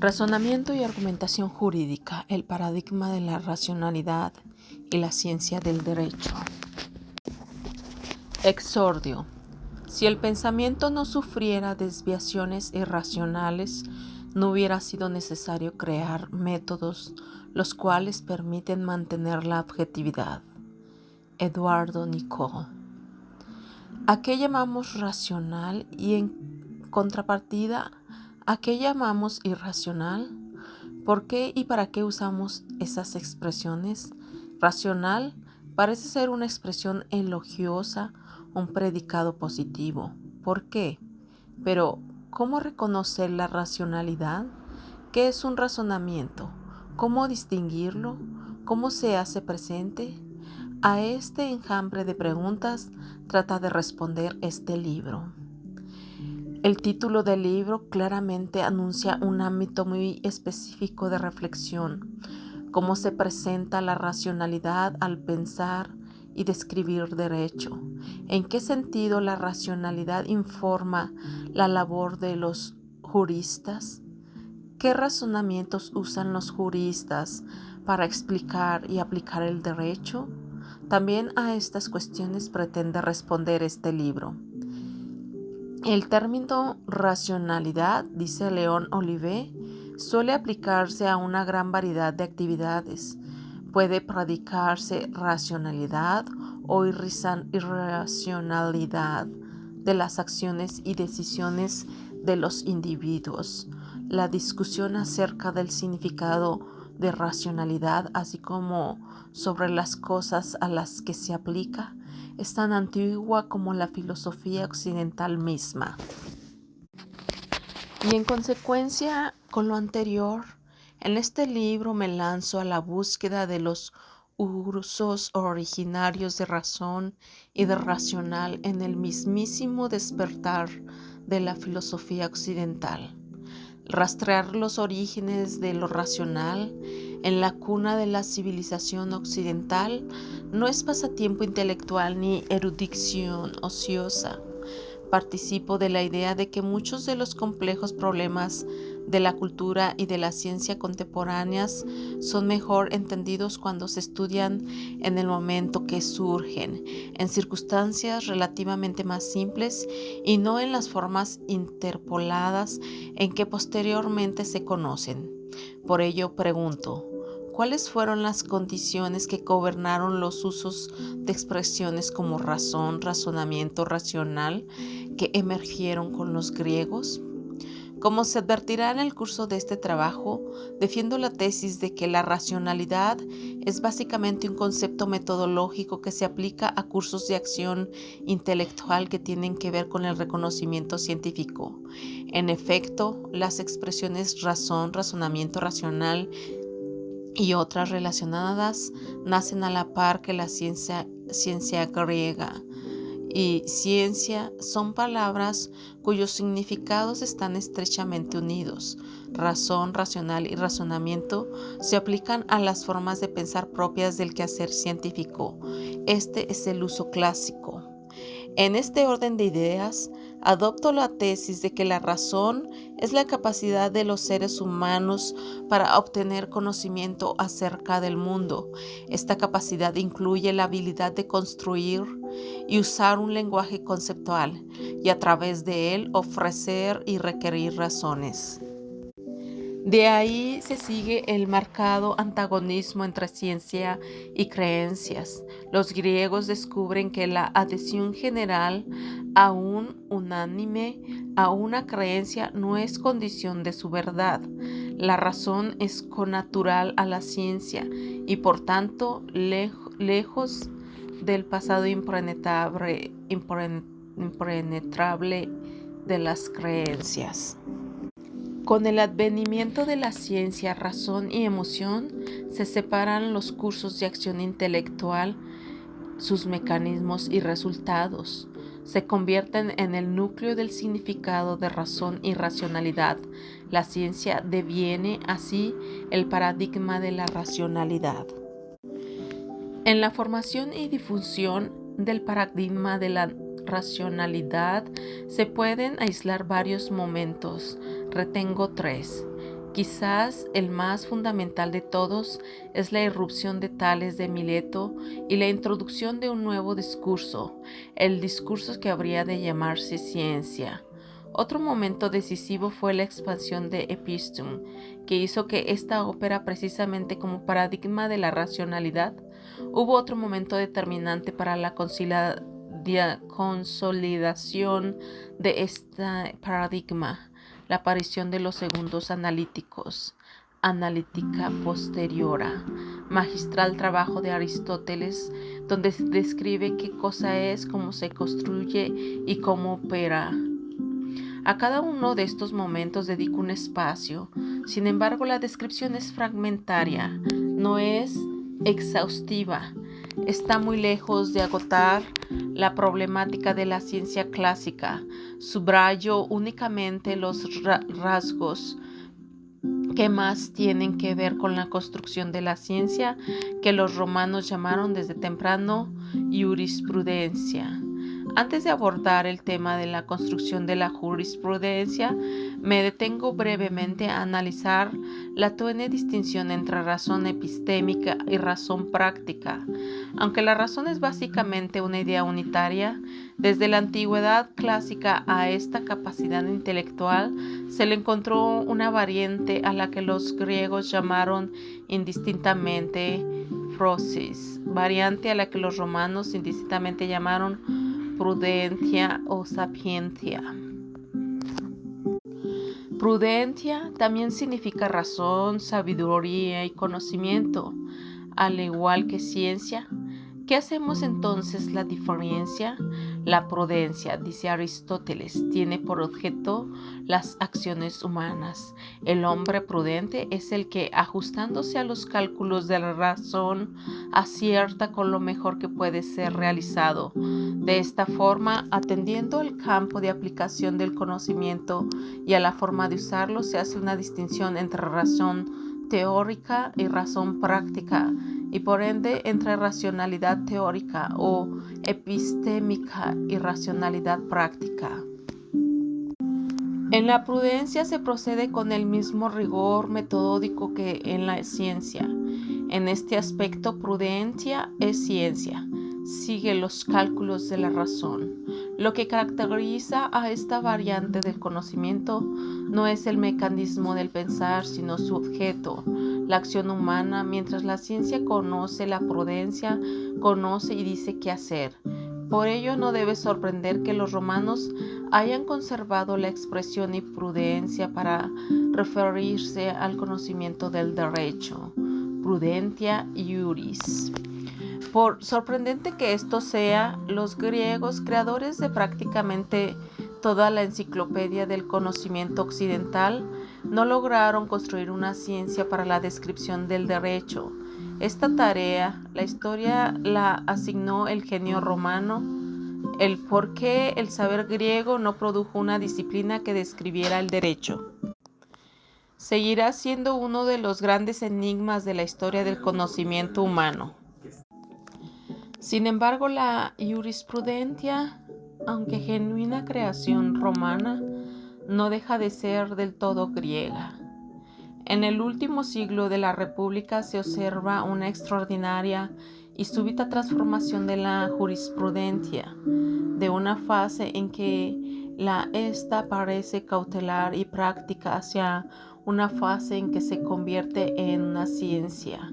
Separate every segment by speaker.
Speaker 1: Razonamiento y argumentación jurídica, el paradigma de la racionalidad y la ciencia del derecho. Exordio. Si el pensamiento no sufriera desviaciones irracionales, no hubiera sido necesario crear métodos los cuales permiten mantener la objetividad. Eduardo Nicole. ¿A qué llamamos racional y en contrapartida, a qué llamamos irracional? ¿Por qué y para qué usamos esas expresiones? Racional parece ser una expresión elogiosa, un predicado positivo. ¿Por qué? Pero, ¿cómo reconocer la racionalidad? ¿Qué es un razonamiento? ¿Cómo distinguirlo? ¿Cómo se hace presente? A este enjambre de preguntas trata de responder este libro. El título del libro claramente anuncia un ámbito muy específico de reflexión, cómo se presenta la racionalidad al pensar y describir derecho, en qué sentido la racionalidad informa la labor de los juristas, qué razonamientos usan los juristas para explicar y aplicar el derecho. También a estas cuestiones pretende responder este libro. El término racionalidad, dice León Olivet, suele aplicarse a una gran variedad de actividades. Puede predicarse racionalidad o irracionalidad de las acciones y decisiones de los individuos. La discusión acerca del significado de racionalidad, así como sobre las cosas a las que se aplica, es tan antigua como la filosofía occidental misma. Y en consecuencia con lo anterior, en este libro me lanzo a la búsqueda de los usos originarios de razón y de racional en el mismísimo despertar de la filosofía occidental. Rastrear los orígenes de lo racional en la cuna de la civilización occidental no es pasatiempo intelectual ni erudición ociosa. Participo de la idea de que muchos de los complejos problemas de la cultura y de la ciencia contemporáneas son mejor entendidos cuando se estudian en el momento que surgen, en circunstancias relativamente más simples y no en las formas interpoladas en que posteriormente se conocen. Por ello pregunto, ¿cuáles fueron las condiciones que gobernaron los usos de expresiones como razón, razonamiento, racional que emergieron con los griegos? Como se advertirá en el curso de este trabajo, defiendo la tesis de que la racionalidad es básicamente un concepto metodológico que se aplica a cursos de acción intelectual que tienen que ver con el reconocimiento científico. En efecto, las expresiones razón, razonamiento racional y otras relacionadas nacen a la par que la ciencia griega. Y ciencia son palabras cuyos significados están estrechamente unidos. Razón, racional y razonamiento se aplican a las formas de pensar propias del quehacer científico. Este es el uso clásico. En este orden de ideas, adopto la tesis de que la razón es la capacidad de los seres humanos para obtener conocimiento acerca del mundo. Esta capacidad incluye la habilidad de construir y usar un lenguaje conceptual y a través de él ofrecer y requerir razones. De ahí se sigue el marcado antagonismo entre ciencia y creencias. Los griegos descubren que la adhesión general, aún unánime, a una creencia no es condición de su verdad. La razón es connatural a la ciencia y por tanto lejos del pasado impenetrable de las creencias. Con el advenimiento de la ciencia, razón y emoción, se separan los cursos de acción intelectual, sus mecanismos y resultados. Se convierten en el núcleo del significado de razón y racionalidad. La ciencia deviene así el paradigma de la racionalidad. En la formación y difusión del paradigma de la racionalidad se pueden aislar varios momentos. Retengo tres. Quizás el más fundamental de todos es la irrupción de Tales de Mileto y la introducción de un nuevo discurso, el discurso que habría de llamarse ciencia. Otro momento decisivo fue la expansión de Epistum, que hizo que esta ópera, precisamente como paradigma de la racionalidad, hubo otro momento determinante para la consolidación de este paradigma, la aparición de los segundos analíticos, analítica posteriora, magistral trabajo de Aristóteles, donde se describe qué cosa es, cómo se construye y cómo opera. A cada uno de estos momentos dedico un espacio. Sin embargo, la descripción es fragmentaria, no es exhaustiva. Está muy lejos de agotar la problemática de la ciencia clásica. Subrayo únicamente los rasgos que más tienen que ver con la construcción de la ciencia, que los romanos llamaron desde temprano jurisprudencia. Antes de abordar el tema de la construcción de la jurisprudencia, me detengo brevemente a analizar la tenue distinción entre razón epistémica y razón práctica. Aunque la razón es básicamente una idea unitaria, desde la antigüedad clásica a esta capacidad intelectual se le encontró una variante a la que los griegos llamaron indistintamente phrosis, variante a la que los romanos indistintamente llamaron prudentia o sapientia. Prudentia también significa razón, sabiduría y conocimiento, al igual que ciencia. ¿Qué hacemos entonces la diferencia? La prudencia, dice Aristóteles, tiene por objeto las acciones humanas. El hombre prudente es el que, ajustándose a los cálculos de la razón, acierta con lo mejor que puede ser realizado. De esta forma, atendiendo al campo de aplicación del conocimiento y a la forma de usarlo, se hace una distinción entre razón teórica y razón práctica, y por ende entre racionalidad teórica o epistémica y racionalidad práctica. En la prudencia se procede con el mismo rigor metódico que en la ciencia. En este aspecto, prudencia es ciencia, sigue los cálculos de la razón. Lo que caracteriza a esta variante del conocimiento no es el mecanismo del pensar, sino su objeto, la acción humana. Mientras la ciencia conoce, la prudencia conoce y dice qué hacer. Por ello no debe sorprender que los romanos hayan conservado la expresión y prudencia para referirse al conocimiento del derecho, prudentia iuris. Por sorprendente que esto sea, los griegos, creadores de prácticamente toda la enciclopedia del conocimiento occidental, no lograron construir una ciencia para la descripción del derecho. Esta tarea, la historia la asignó el genio romano. El por qué el saber griego no produjo una disciplina que describiera el derecho seguirá siendo uno de los grandes enigmas de la historia del conocimiento humano. Sin embargo, la jurisprudencia, aunque genuina creación romana, no deja de ser del todo griega. En el último siglo de la República se observa una extraordinaria y súbita transformación de la jurisprudencia, de una fase en que esta parece cautelar y práctica hacia una fase en que se convierte en una ciencia.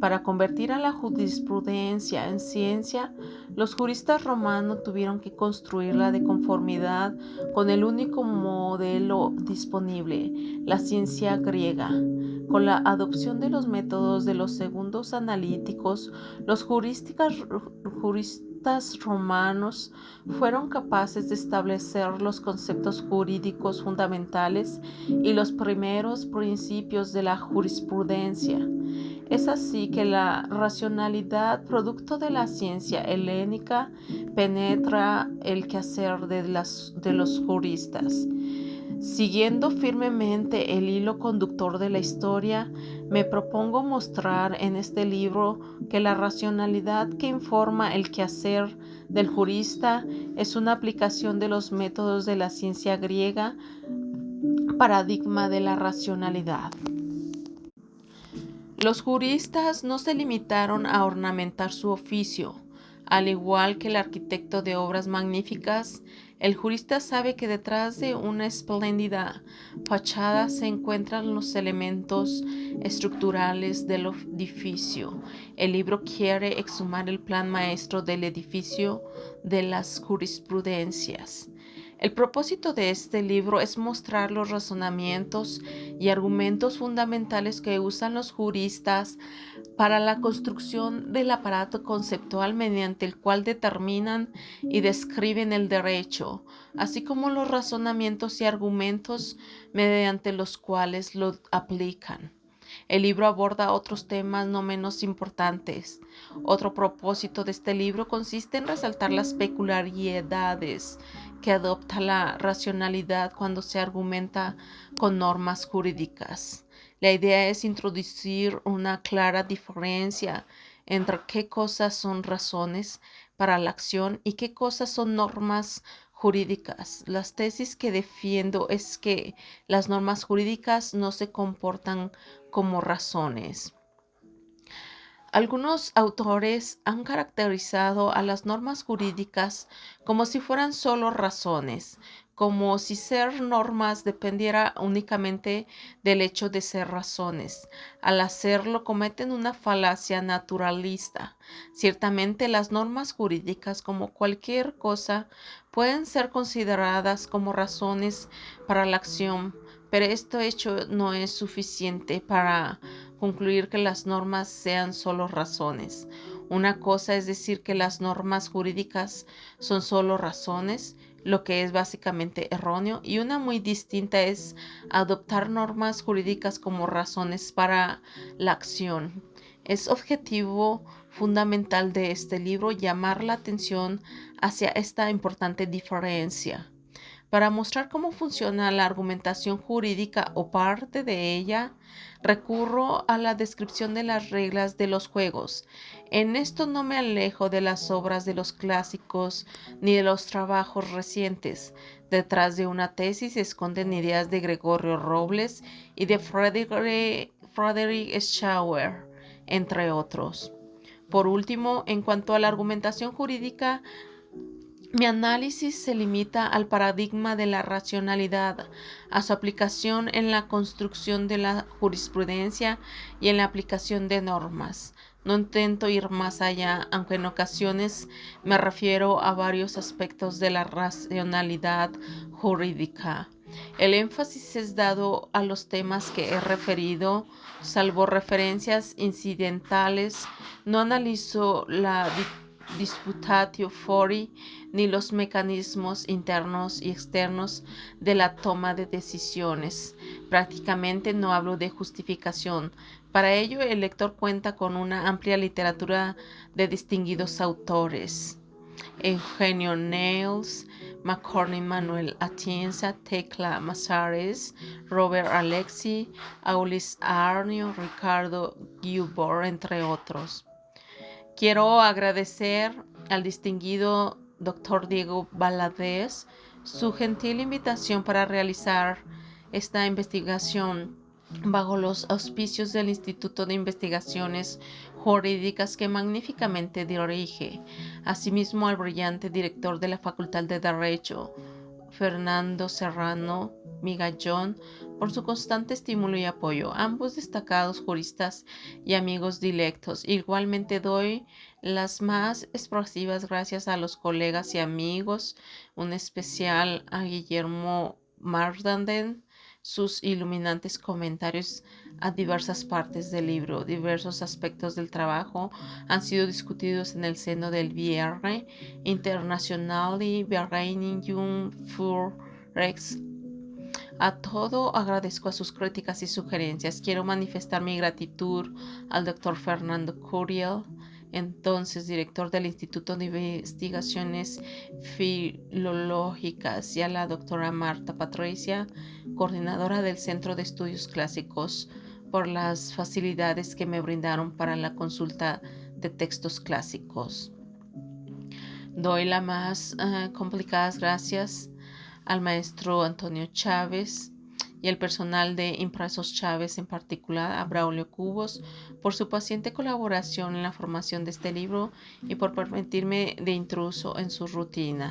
Speaker 1: Para convertir a la jurisprudencia en ciencia, los juristas romanos tuvieron que construirla de conformidad con el único modelo disponible, la ciencia griega. Con la adopción de los métodos de los segundos analíticos, los juristas romanos fueron capaces de establecer los conceptos jurídicos fundamentales y los primeros principios de la jurisprudencia. Es así que la racionalidad, producto de la ciencia helénica, penetra el quehacer de los juristas. Siguiendo firmemente el hilo conductor de la historia, me propongo mostrar en este libro que la racionalidad que informa el quehacer del jurista es una aplicación de los métodos de la ciencia griega paradigma de la racionalidad. Los juristas no se limitaron a ornamentar su oficio. Al igual que el arquitecto de obras magníficas, el jurista sabe que detrás de una espléndida fachada se encuentran los elementos estructurales del edificio. El libro quiere exhumar el plan maestro del edificio de las jurisprudencias. El propósito de este libro es mostrar los razonamientos y argumentos fundamentales que usan los juristas para la construcción del aparato conceptual mediante el cual determinan y describen el derecho, así como los razonamientos y argumentos mediante los cuales lo aplican. El libro aborda otros temas no menos importantes. Otro propósito de este libro consiste en resaltar las peculiaridades que adopta la racionalidad cuando se argumenta con normas jurídicas. La idea es introducir una clara diferencia entre qué cosas son razones para la acción y qué cosas son normas jurídicas. Las tesis que defiendo es que las normas jurídicas no se comportan como razones. Algunos autores han caracterizado a las normas jurídicas como si fueran solo razones, como si ser normas dependiera únicamente del hecho de ser razones. Al hacerlo cometen una falacia naturalista. Ciertamente las normas jurídicas, como cualquier cosa, pueden ser consideradas como razones para la acción, pero este hecho no es suficiente para concluir que las normas sean solo razones. Una cosa es decir que las normas jurídicas son solo razones, lo que es básicamente erróneo, y una muy distinta es adoptar normas jurídicas como razones para la acción. Es objetivo fundamental de este libro llamar la atención hacia esta importante diferencia. Para mostrar cómo funciona la argumentación jurídica o parte de ella, recurro a la descripción de las reglas de los juegos. En esto no me alejo de las obras de los clásicos ni de los trabajos recientes. Detrás de una tesis se esconden ideas de Gregorio Robles y de Frederick Schauer, entre otros. Por último, en cuanto a la argumentación jurídica, mi análisis se limita al paradigma de la racionalidad, a su aplicación en la construcción de la jurisprudencia y en la aplicación de normas. No intento ir más allá, aunque en ocasiones me refiero a varios aspectos de la racionalidad jurídica. El énfasis es dado a los temas que he referido, salvo referencias incidentales. No analizo la disputatio fori ni los mecanismos internos y externos de la toma de decisiones. Prácticamente no hablo de justificación. Para ello, el lector cuenta con una amplia literatura de distinguidos autores: Eugenio Niels, McCorney Manuel Atienza, Tecla Masares, Robert Alexi, Aulis Arnio, Ricardo Gilbert, entre otros. Quiero agradecer al distinguido Dr. Diego Valadez su gentil invitación para realizar esta investigación bajo los auspicios del Instituto de Investigaciones Jurídicas que magníficamente dirige. Asimismo, al brillante director de la Facultad de Derecho, Fernando Serrano Migallón, por su constante estímulo y apoyo, ambos destacados juristas y amigos dilectos. Igualmente doy las más expresivas gracias a los colegas y amigos, un especial a Guillermo Mardanden, sus iluminantes comentarios a diversas partes del libro. Diversos aspectos del trabajo han sido discutidos en el seno del Vierne Internationale Vereinigung für Rechts. A todo agradezco a sus críticas y sugerencias. Quiero manifestar mi gratitud al doctor Fernando Curiel, entonces director del Instituto de Investigaciones Filológicas, y a la doctora Marta Patricia, coordinadora del Centro de Estudios Clásicos, por las facilidades que me brindaron para la consulta de textos clásicos. Doy las más complicadas gracias al maestro Antonio Chávez, y el personal de Impresos Chávez, en particular a Braulio Cubos, por su paciente colaboración en la formación de este libro y por permitirme de intruso en su rutina.